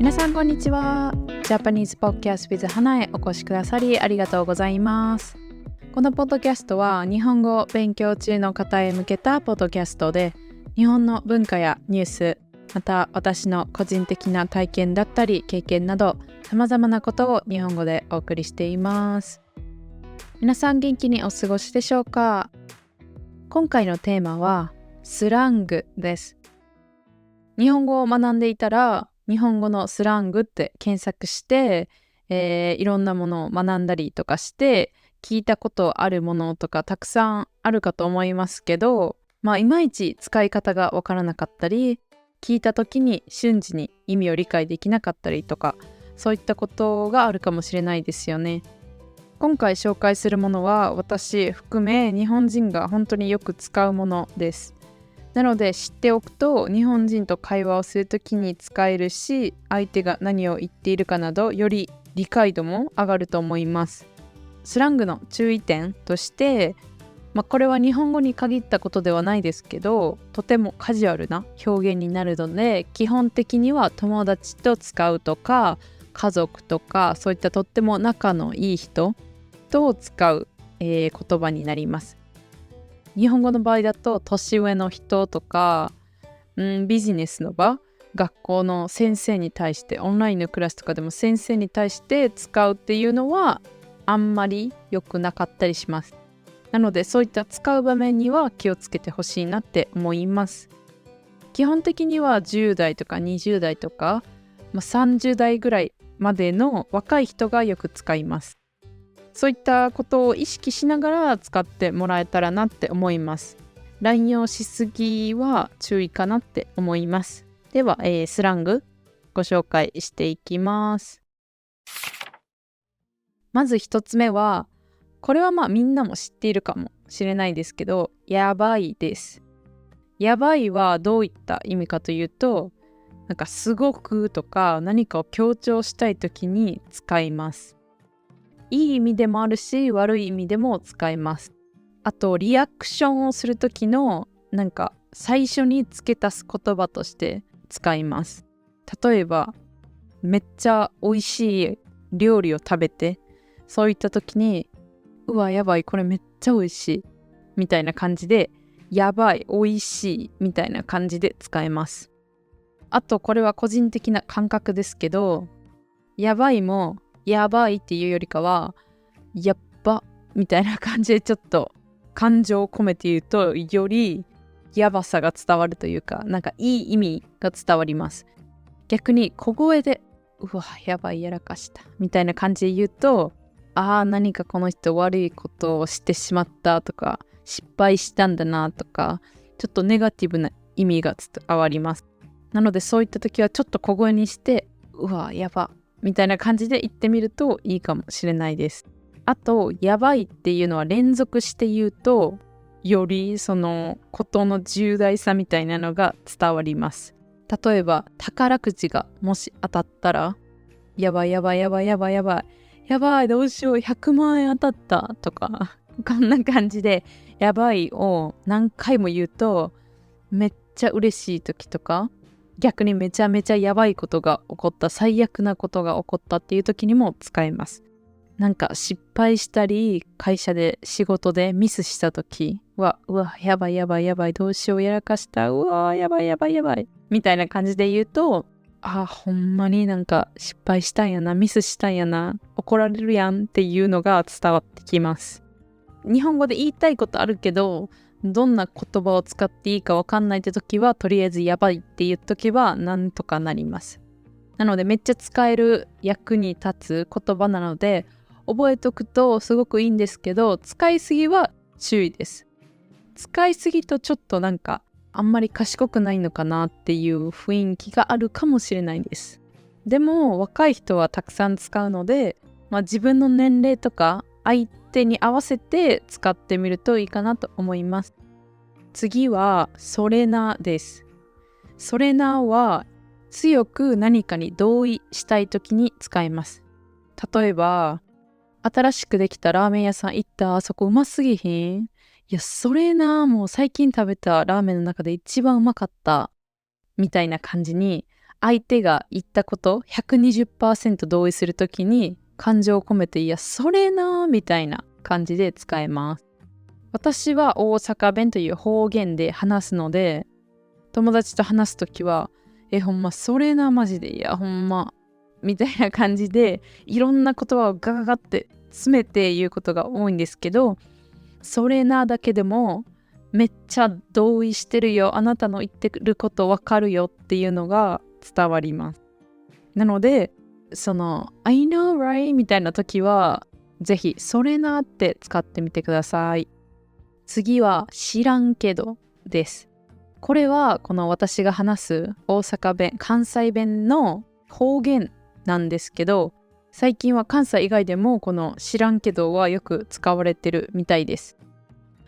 皆さんこんにちは。ジャパニーズポッドキャスト with 花へお越しくださりありがとうございます。このポッドキャストは日本語を勉強中の方へ向けたポッドキャストで、日本の文化やニュース、また私の個人的な体験だったり経験など様々なことを日本語でお送りしています。皆さん元気にお過ごしでしょうか？今回のテーマはスラングです。日本語を学んでいたら日本語のスラングって検索して、いろんなものを学んだりとかして聞いたことあるものとかたくさんあるかと思いますけど、いまいち使い方がわからなかったり、聞いた時に瞬時に意味を理解できなかったりとか、そういったことがあるかもしれないですよね。今回紹介するものは私含め日本人が本当によく使うものです。なので知っておくと日本人と会話をするときに使えるし、相手が何を言っているかなどより理解度も上がると思います。スラングの注意点として、これは日本語に限ったことではないですけど、とてもカジュアルな表現になるので、基本的には友達と使うとか家族とかそういったとっても仲のいい人と使う、言葉になります。日本語の場合だと年上の人とか、ビジネスの場、学校の先生に対して、オンラインのクラスとかでも先生に対して使うっていうのはあんまり良くなかったりします。なのでそういった使う場面には気をつけてほしいなって思います。基本的には10代とか20代とか、30代ぐらいまでの若い人がよく使います。そういったことを意識しながら使ってもらえたらなって思います。乱用しすぎは注意かなって思います。では、スラングご紹介していきます。まず一つ目は、これはみんなも知っているかもしれないですけど、やばいです。やばいはどういった意味かというと、すごくとか何かを強調したいときに使います。いい意味でもあるし、悪い意味でも使えます。あと、リアクションをするときの最初に付け足す言葉として使います。例えば、めっちゃ美味しい料理を食べて、そういったときに、うわ、やばい、これめっちゃ美味しいみたいな感じで、やばい、美味しいみたいな感じで使えます。あと、これは個人的な感覚ですけど、やばいもやばいっていうよりかは、やっばみたいな感じでちょっと感情を込めて言うと、よりやばさが伝わるというか、いい意味が伝わります。逆に小声で、うわ、やばい、やらかしたみたいな感じで言うと、何かこの人悪いことをしてしまったとか、失敗したんだなとか、ちょっとネガティブな意味が伝わります。なのでそういった時はちょっと小声にして、うわ、やばみたいな感じで言ってみるといいかもしれないです。あと、やばいっていうのは連続して言うと、よりそのことの重大さみたいなのが伝わります。例えば、宝くじがもし当たったら、やばいやばいやばいやばいやばいやばいどうしよう100万円当たったとか、こんな感じでやばいを何回も言うと、めっちゃ嬉しい時とか、逆にめちゃめちゃやばいことが起こった、最悪なことが起こったっていう時にも使えます。失敗したり、会社で仕事でミスした時は、うわ、やばいやばいやばい、どうしようやらかした、うわ、やばいやばいやばいみたいな感じで言うと、ほんまに失敗したんやな、ミスしたんやな、怒られるやんっていうのが伝わってきます。日本語で言いたいことあるけど、どんな言葉を使っていいかわかんないって時は、とりあえずやばいって言っとけばなんとかなります。なのでめっちゃ使える、役に立つ言葉なので、覚えとくとすごくいいんですけど、使いすぎは注意です。使いすぎとちょっとあんまり賢くないのかなっていう雰囲気があるかもしれないです。でも若い人はたくさん使うので、自分の年齢とか相手に合わせて使ってみるといいかなと思います。次はそれなです。それなは強く何かに同意したいときに使えます。例えば、新しくできたラーメン屋さん行った、あそこうますぎひん？いや、それな、もう最近食べたラーメンの中で一番うまかった。みたいな感じに相手が言ったこと120% 同意するときに感情を込めて、いやそれなみたいな感じで使えます。私は大阪弁という方言で話すので、友達と話すときはほんまそれなマジで、いやほんまみたいな感じでいろんな言葉をガガガって詰めて言うことが多いんですけど、それなだけでもめっちゃ同意してるよ、あなたの言ってることわかるよっていうのが伝わります。なのでその I know right みたいな時はぜひそれなって使ってみてください。次は知らんけどです。これはこの私が話す大阪弁、関西弁の方言なんですけど、最近は関西以外でもこの知らんけどはよく使われてるみたいです。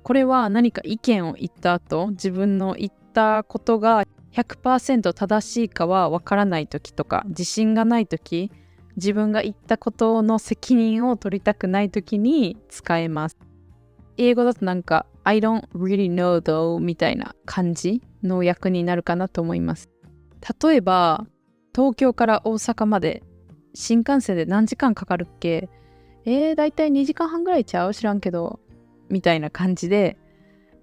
これは何か意見を言った後、自分の言ったことが 100% 正しいかはわからない時とか、自信がない時、自分が言ったことの責任を取りたくない時に使えます。英語だとなんか I don't really know though みたいな感じの訳になるかなと思います。例えば東京から大阪まで新幹線で何時間かかるっけ、だいたい2時間半ぐらいちゃう、知らんけどみたいな感じで、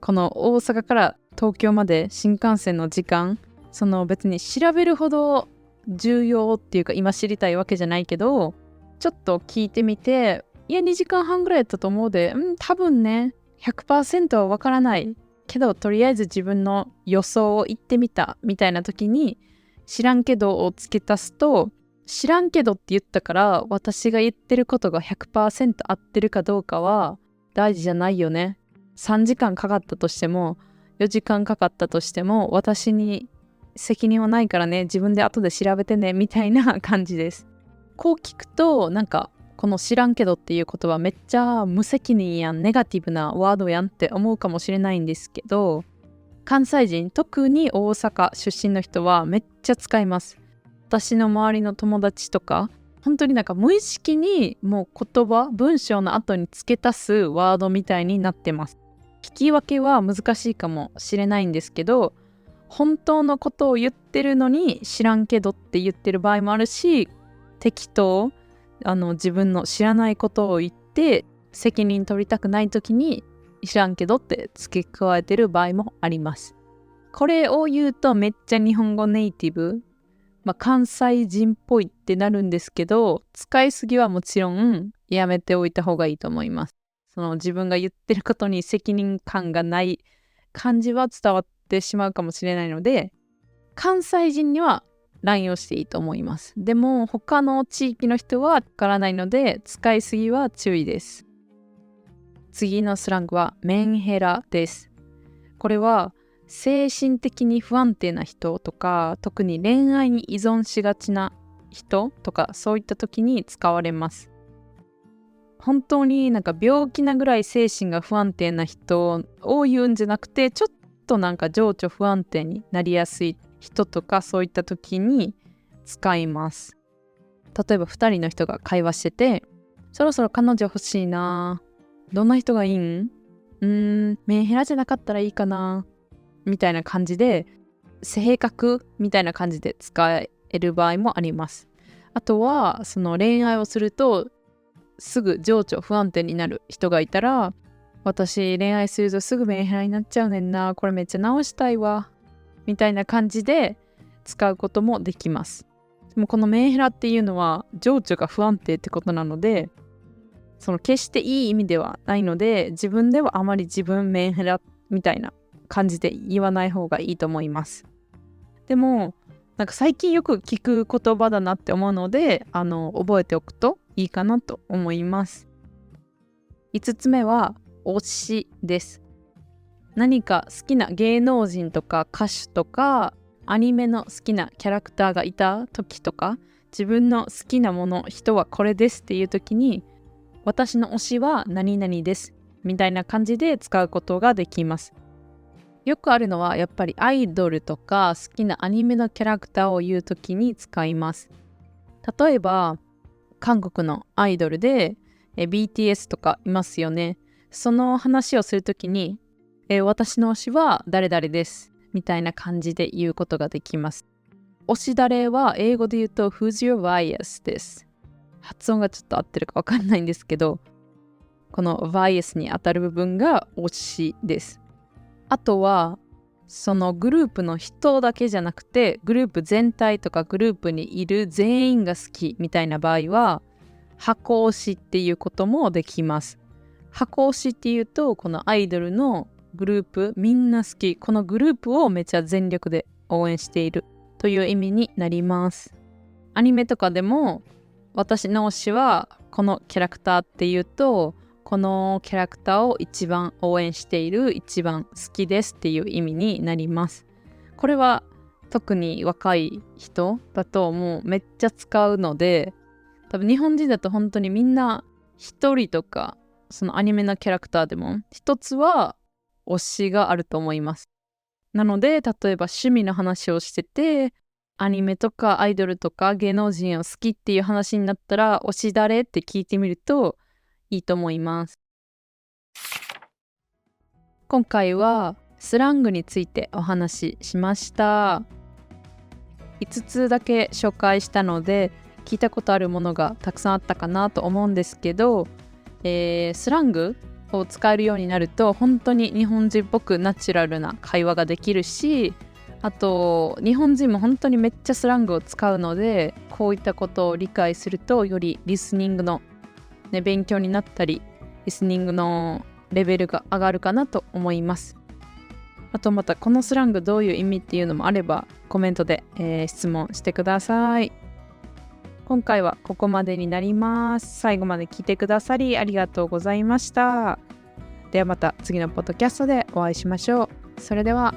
この大阪から東京まで新幹線の時間、その別に調べるほど重要っていうか今知りたいわけじゃないけど、ちょっと聞いてみて、いや2時間半ぐらいだったと思うで、多分ね 100% はわからないけど、とりあえず自分の予想を言ってみたみたいな時に知らんけどを付け足すと、知らんけどって言ったから私が言ってることが 100% 合ってるかどうかは大事じゃないよね。3時間かかったとしても4時間かかったとしても私に責任はないからね、自分で後で調べてねみたいな感じです。こう聞くとなんかこの知らんけどっていう言葉めっちゃ無責任やん、ネガティブなワードやんって思うかもしれないんですけど、関西人、特に大阪出身の人はめっちゃ使います。私の周りの友達とか本当になんか無意識にもう言葉、文章の後に付け足すワードみたいになってます。聞き分けは難しいかもしれないんですけど、本当のことを言ってるのに知らんけどって言ってる場合もあるし、適当自分の知らないことを言って責任取りたくない時に知らんけどって付け加えてる場合もあります。これを言うとめっちゃ日本語ネイティブ、関西人っぽいってなるんですけど、使いすぎはもちろんやめておいた方がいいと思います。その自分が言ってることに責任感がない感じは伝わってしまうかもしれないので、関西人には乱用していいと思います。でも他の地域の人はわからないので使いすぎは注意です。次のスラングはメンヘラです。これは精神的に不安定な人とか、特に恋愛に依存しがちな人とか、そういった時に使われます。本当になんか病気なぐらい精神が不安定な人を言うんじゃなくて、ちょっとなんか情緒不安定になりやすい人とか、そういった時に使います。例えば2人の人が会話してて、そろそろ彼女欲しいな、どんな人がいいん、メンヘラじゃなかったらいいかなみたいな感じで、性格みたいな感じで使える場合もあります。あとはその恋愛をするとすぐ情緒不安定になる人がいたら、私恋愛するとすぐメンヘラになっちゃうねんな、これめっちゃ直したいわみたいな感じで使うこともできます。でもこのメンヘラっていうのは情緒が不安定ってことなので、その決していい意味ではないので、自分ではあまり自分メンヘラみたいな感じで言わない方がいいと思います。でもなんか最近よく聞く言葉だなって思うので、覚えておくといいかなと思います。5つ目は推しです。何か好きな芸能人とか歌手とかアニメの好きなキャラクターがいた時とか、自分の好きなもの、人はこれですっていう時に、私の推しは何々ですみたいな感じで使うことができます。よくあるのはやっぱりアイドルとか好きなアニメのキャラクターを言うときに使います。例えば韓国のアイドルでBTS とかいますよね。その話をするときに私の推しは誰々ですみたいな感じで言うことができます。推しだれは英語で言うと Who's your bias です。発音がちょっと合ってるかわかんないんですけど、この bias に当たる部分が推しです。あとはそのグループの人だけじゃなくて、グループ全体とかグループにいる全員が好きみたいな場合は箱推しっていうこともできます。箱推しっていうと、このアイドルのグループみんな好き、このグループをめっちゃ全力で応援しているという意味になります。アニメとかでも私の推しはこのキャラクターっていうと、このキャラクターを一番応援している、一番好きですっていう意味になります。これは特に若い人だともうめっちゃ使うので、多分日本人だと本当にみんな一人とかそのアニメのキャラクターでも一つは推しがあると思います。なので例えば趣味の話をしてて、アニメとかアイドルとか芸能人を好きっていう話になったら、推し誰って聞いてみるといいと思います。今回はスラングについてお話ししました。5つだけ紹介したので聞いたことあるものがたくさんあったかなと思うんですけど、スラングを使えるようになると本当に日本人っぽくナチュラルな会話ができるし、あと日本人も本当にめっちゃスラングを使うので、こういったことを理解するとよりリスニングの、勉強になったり、リスニングのレベルが上がるかなと思います。あとまたこのスラングどういう意味っていうのもあればコメントで、質問してください。今回はここまでになります。最後まで聞いてくださりありがとうございました。ではまた次のポッドキャストでお会いしましょう。それでは。